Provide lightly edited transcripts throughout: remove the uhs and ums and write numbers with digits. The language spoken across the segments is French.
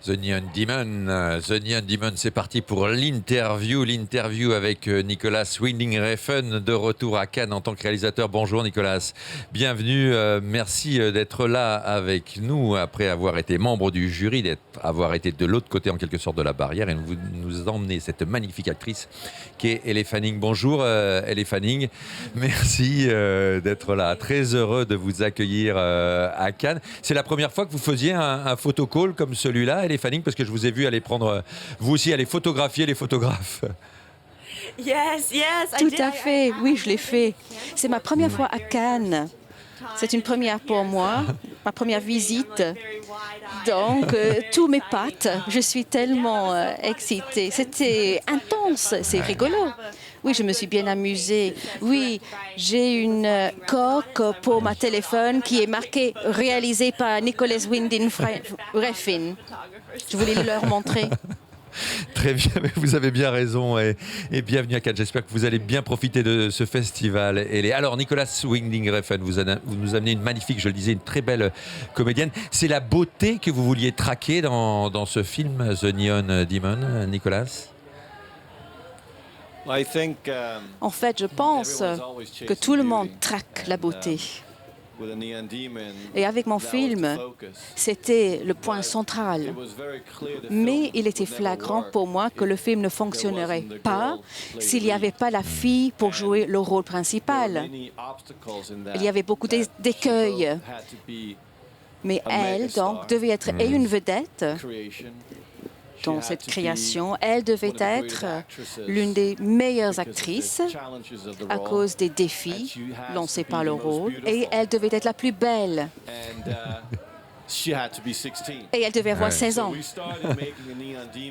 The Neon Demon. The Neon Demon, c'est parti pour l'interview. L'interview avec Nicolas Winding Refn, de retour à Cannes en tant que réalisateur. Bonjour Nicolas, bienvenue. Merci d'être là avec nous après avoir été membre du jury, d'avoir été de l'autre côté en quelque sorte de la barrière et vous nous emmenez cette magnifique actrice qui est Elle Fanning. Bonjour Elle Fanning, merci d'être là. Très heureux de vous accueillir à Cannes. C'est la première fois que vous faisiez un photocall comme celui-là, Elle Fanning, parce que je vous ai vu aller prendre, vous aussi, aller photographier les photographes. Tout à fait, oui, je l'ai fait. C'est ma première fois à Cannes. C'est une première pour moi, ma première visite. Donc, tous mes pattes, je suis tellement excitée. C'était intense, c'est rigolo. Oui, je me suis bien amusée. Oui, j'ai une coque pour ma téléphone qui est marquée « Réalisé par Nicolas Winding Refn ». Je voulais leur montrer. Très bien, vous avez bien raison et bienvenue à Cannes. J'espère que vous allez bien profiter de ce festival. Alors, Nicolas Winding Refn, vous nous amenez une magnifique, je le disais, une très belle comédienne. C'est la beauté que vous vouliez traquer dans ce film, The Neon Demon, Nicolas? En fait, je pense que tout le monde traque la beauté. Et avec mon film, c'était le point central. Mais il était flagrant pour moi que le film ne fonctionnerait pas s'il n'y avait pas la fille pour jouer le rôle principal. Il y avait beaucoup d'écueils. Mais elle, donc, devait être et une vedette dans cette création. Elle devait être l'une des meilleures actrices à cause des défis lancés par le rôle, et elle devait être la plus belle. Et elle devait avoir 16 ans.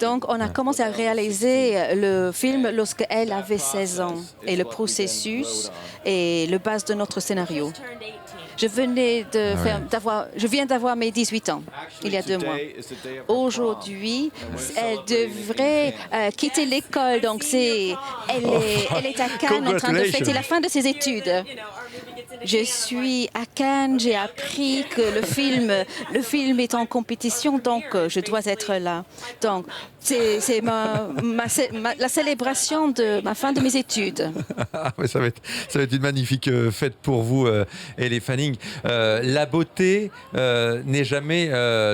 Donc, on a commencé à réaliser le film lorsqu'elle avait 16 ans. Et le processus est le base de notre scénario. Je viens d'avoir mes 18 ans, il y a 2 mois. Aujourd'hui, elle devrait quitter l'école, donc elle est à Cannes en train de fêter la fin de ses études. Je suis à Cannes, j'ai appris que le film est en compétition, donc je dois être là. Donc, c'est la célébration de ma fin de mes études. Ça va être une magnifique fête pour vous, Elle Fanning. La beauté n'est jamais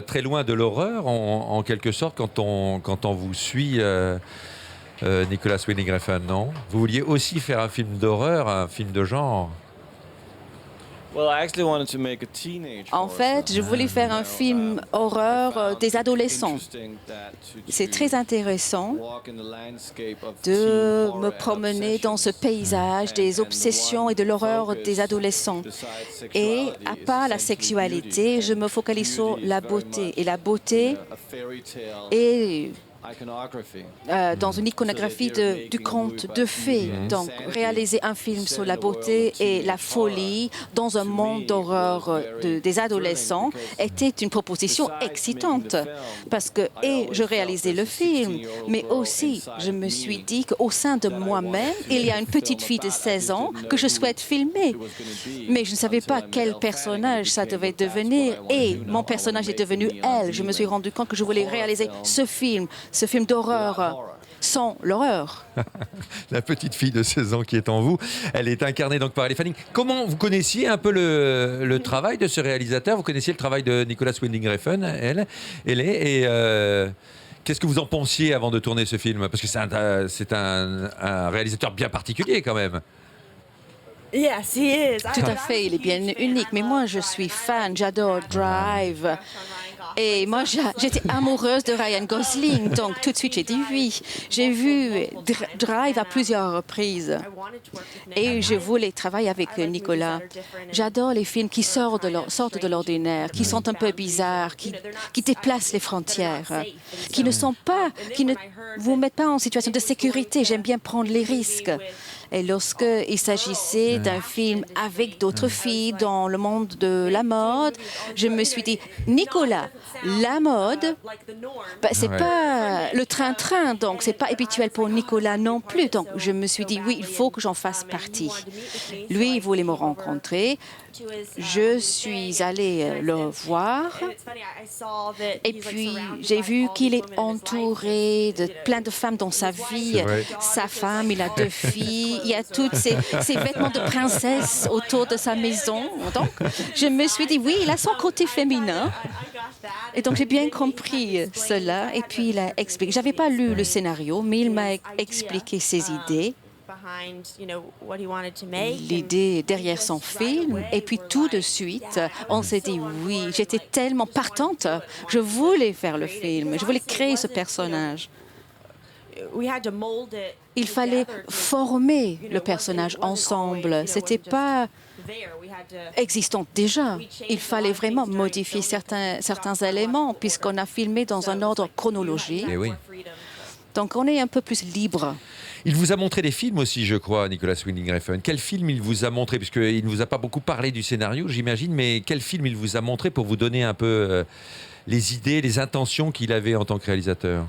très loin de l'horreur, en quelque sorte, quand on vous suit, Nicolas Winding Refn, non? Vous vouliez aussi faire un film d'horreur, un film de genre? En fait, je voulais faire un film horreur des adolescents. C'est très intéressant de me promener dans ce paysage des obsessions et de l'horreur des adolescents. Et à part la sexualité, je me focalise sur la beauté. Et la beauté est dans une iconographie du conte de fées. Donc, réaliser un film sur la beauté et la folie dans un monde d'horreur des adolescents était une proposition excitante. Parce que, je réalisais le film, mais aussi, je me suis dit qu'au sein de moi-même, il y a une petite fille de 16 ans que je souhaite filmer. Mais je ne savais pas quel personnage ça devait devenir. Et mon personnage est devenu elle. Je me suis rendu compte que je voulais réaliser ce film d'horreur sans l'horreur. La petite fille de 16 ans qui est en vous, elle est incarnée donc par Elle Fanning. Comment vous connaissiez un peu le travail de ce réalisateur? Vous connaissiez le travail de Nicolas Winding Refn, qu'est-ce que vous en pensiez avant de tourner ce film? Parce que c'est un réalisateur bien particulier quand même. Tout à fait, il est bien unique. Mais moi, je suis fan, j'adore Drive. Et moi, j'étais amoureuse de Ryan Gosling, donc tout de suite, j'ai dit oui. J'ai vu Drive à plusieurs reprises et je voulais travailler avec Nicolas. J'adore les films qui sortent de l'ordinaire, qui sont un peu bizarres, qui déplacent les frontières, qui ne vous mettent pas en situation de sécurité. J'aime bien prendre les risques. Et lorsqu'il s'agissait d'un film avec d'autres filles dans le monde de la mode, je me suis dit, Nicolas, la mode, c'est pas le train-train, donc c'est pas habituel pour Nicolas non plus. Donc je me suis dit, oui, il faut que j'en fasse partie. Lui, il voulait me rencontrer. Je suis allée le voir et puis j'ai vu qu'il est entouré de plein de femmes dans sa vie. Sa femme, il a 2 filles, il y a tous ces vêtements de princesse autour de sa maison. Donc, je me suis dit, oui, il a son côté féminin. Et donc, j'ai bien compris cela. Et puis, il a expliqué. Je n'avais pas lu le scénario, mais il m'a expliqué ses idées. L'idée derrière son film. Et puis tout de suite, on s'est dit oui, j'étais tellement partante. Je voulais faire le film, je voulais créer ce personnage. Il fallait former le personnage ensemble. Ce n'était pas existant déjà. Il fallait vraiment modifier certains éléments puisqu'on a filmé dans un ordre chronologique. Et oui. Donc on est un peu plus libre. Il vous a montré des films aussi, je crois, Nicolas Winding Refn. Quel film il vous a montré? Puisqu'il ne vous a pas beaucoup parlé du scénario, j'imagine, mais quel film il vous a montré pour vous donner un peu les idées, les intentions qu'il avait en tant que réalisateur?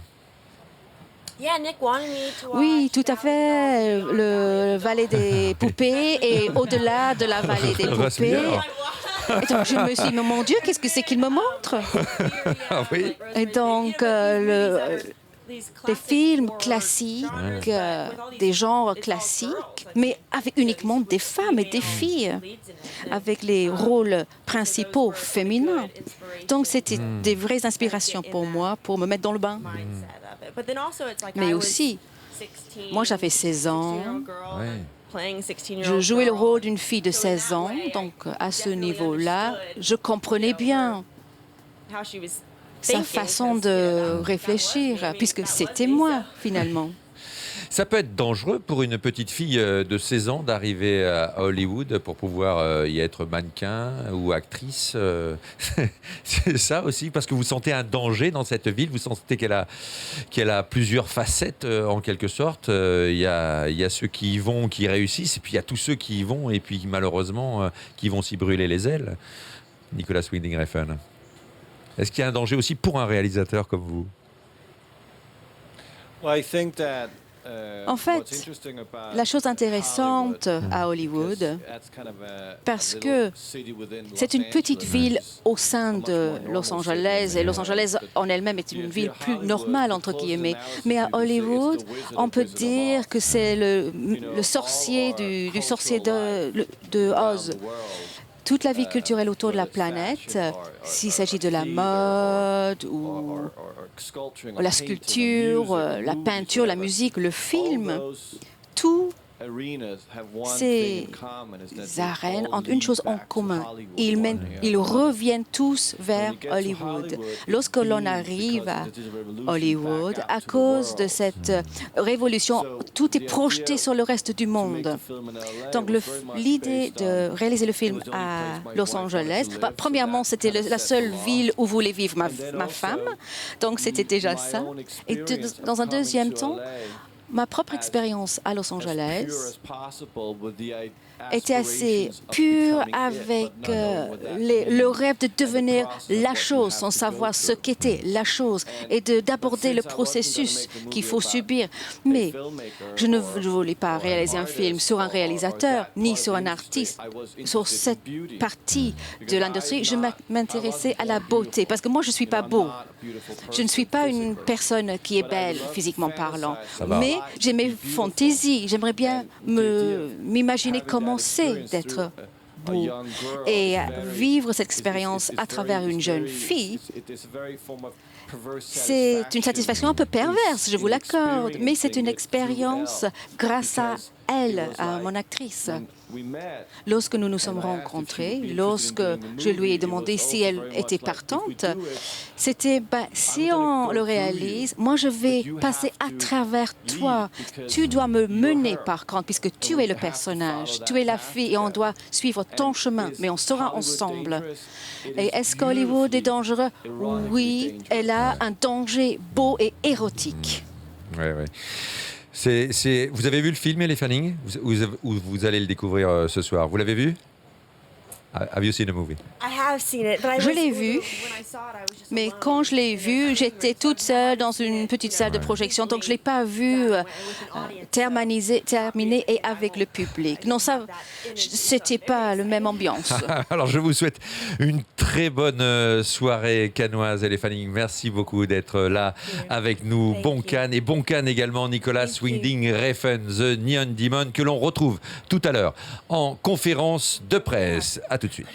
Oui, tout à fait. Le Vallée des poupées et au-delà de la Vallée des poupées. Et donc, je me suis dit, mon Dieu, qu'est-ce que c'est qu'il me montre? Ah oui. Et donc, des films classiques, des genres classiques, mais avec uniquement des femmes et des filles, avec les rôles principaux féminins. Donc, c'était des vraies inspirations pour moi, pour me mettre dans le bain. Mais aussi, moi, j'avais 16 ans. Je jouais le rôle d'une fille de 16 ans, donc à ce niveau-là, je comprenais bien sa façon de réfléchir, puisque c'était moi, finalement. Ça peut être dangereux pour une petite fille de 16 ans d'arriver à Hollywood pour pouvoir y être mannequin ou actrice. C'est ça aussi, parce que vous sentez un danger dans cette ville, vous sentez qu'elle a plusieurs facettes en quelque sorte. Il y a ceux qui y vont, qui réussissent, et puis il y a tous ceux qui y vont, et puis malheureusement, qui vont s'y brûler les ailes. Nicolas Winding Refn. Est-ce qu'il y a un danger aussi pour un réalisateur comme vous? En fait, la chose intéressante à Hollywood, parce que c'est une petite ville au sein de Los Angeles, et Los Angeles en elle-même est une ville plus normale, entre guillemets. Mais à Hollywood, on peut dire que c'est le sorcier du sorcier de Oz. Toute la vie culturelle autour de la planète, s'il s'agit de la mode ou la sculpture, la peinture, la musique, le film, tout ces arènes ont une chose en commun. Ils reviennent tous vers Hollywood. Lorsque l'on arrive à Hollywood, à cause de cette révolution, tout est projeté sur le reste du monde. Donc l'idée de réaliser le film à Los Angeles, premièrement, c'était la seule ville où voulait vivre ma femme, donc c'était déjà ça. Et dans un deuxième temps, ma propre expérience à Los Angeles était assez pure avec le rêve de devenir la chose sans savoir ce qu'était la chose et d'aborder le processus qu'il faut subir. Mais je ne voulais pas réaliser un film sur un réalisateur ni sur un artiste. Sur cette partie de l'industrie, je m'intéressais à la beauté parce que moi, je ne suis pas beau. Je ne suis pas une personne qui est belle physiquement parlant, mais j'ai mes fantaisies. J'aimerais bien m'imaginer comment c'est d'être beau. Et vivre cette expérience à travers une jeune fille, c'est une satisfaction un peu perverse, je vous l'accorde, mais c'est une expérience grâce à elle, à mon actrice. Lorsque nous nous sommes rencontrés, lorsque je lui ai demandé si elle était partante, c'était si on le réalise, moi je vais passer à travers toi. Tu dois me mener par contre, puisque tu es le personnage, tu es la fille et on doit suivre ton chemin, mais on sera ensemble. Et est-ce qu'Hollywood est dangereux? Oui, elle a un danger beau et érotique. Oui, oui. Vous avez vu le film Les Fanning ou vous allez le découvrir ce soir? Vous l'avez vu? Have you seen the movie? Je l'ai vu, mais quand je l'ai vu, j'étais toute seule dans une petite salle de projection, donc je ne l'ai pas vu terminé et avec le public. Non, ça, c'était pas la même ambiance. Alors, je vous souhaite une très bonne soirée cannoise, Les Fanning. Merci beaucoup d'être là avec nous. Bon Cannes et bon Cannes également, Nicolas Winding Refn, The Neon Demon, que l'on retrouve tout à l'heure en conférence de presse. À tout de suite.